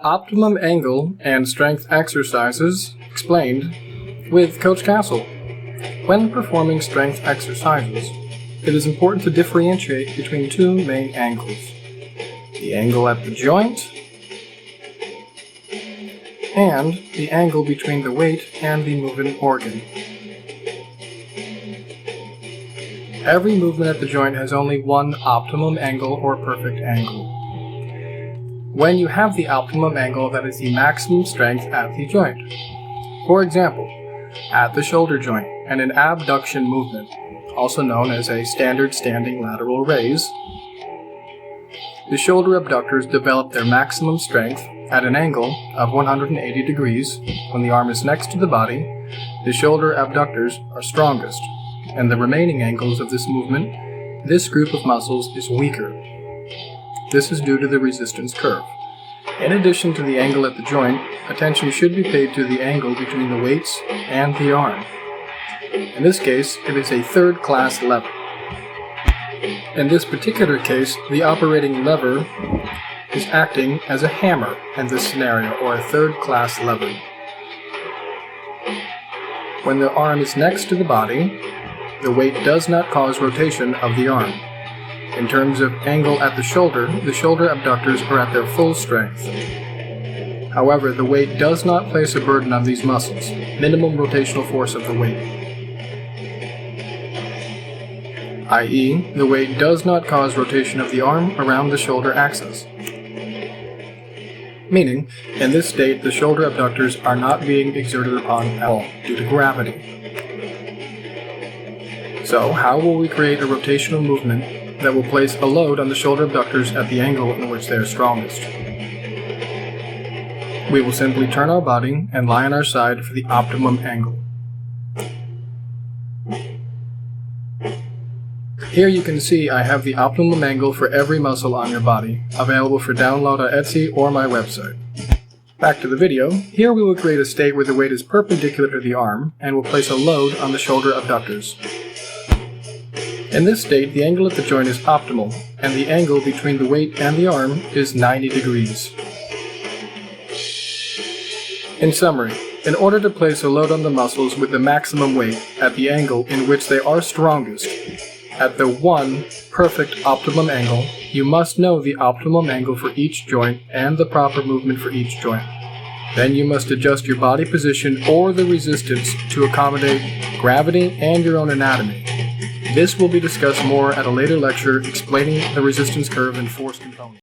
Optimum angle and strength exercises explained with Coach Castle. When performing strength exercises, it is important to differentiate between two main angles: the angle at the joint and the angle between the weight and the moving organ. Every movement at the joint has only one optimum angle or perfect angle. When you have the optimum angle, that is the maximum strength at the joint. For example, at the shoulder joint and an abduction movement, also known as a standard standing lateral raise, the shoulder abductors develop their maximum strength at an angle of 180 degrees. When the arm is next to the body, the shoulder abductors are strongest, and the remaining angles of this movement, this group of muscles is weaker. This is due to the resistance curve. In addition to the angle at the joint, attention should be paid to the angle between the weights and the arm. In this case, it is a third-class lever. In this particular case, the operating lever is acting as a hammer in this scenario, or a third-class lever. When the arm is next to the body, the weight does not cause rotation of the arm. In terms of angle at the shoulder abductors are at their full strength. However, the weight does not place a burden on these muscles, minimum rotational force of the weight. i.e., the weight does not cause rotation of the arm around the shoulder axis. Meaning, in this state, the shoulder abductors are not being exerted upon at all due to gravity. So, how will we create a rotational movement that will place a load on the shoulder abductors at the angle in which they are strongest? We will simply turn our body and lie on our side for the optimum angle. Here you can see I have the optimum angle for every muscle on your body, available for download on Etsy or my website. Back to the video, here we will create a state where the weight is perpendicular to the arm and will place a load on the shoulder abductors. In this state, the angle at the joint is optimal, and the angle between the weight and the arm is 90 degrees. In summary, in order to place a load on the muscles with the maximum weight at the angle in which they are strongest, at the one perfect optimum angle, you must know the optimum angle for each joint and the proper movement for each joint. Then you must adjust your body position or the resistance to accommodate gravity and your own anatomy. This will be discussed more at a later lecture explaining the resistance curve and force components.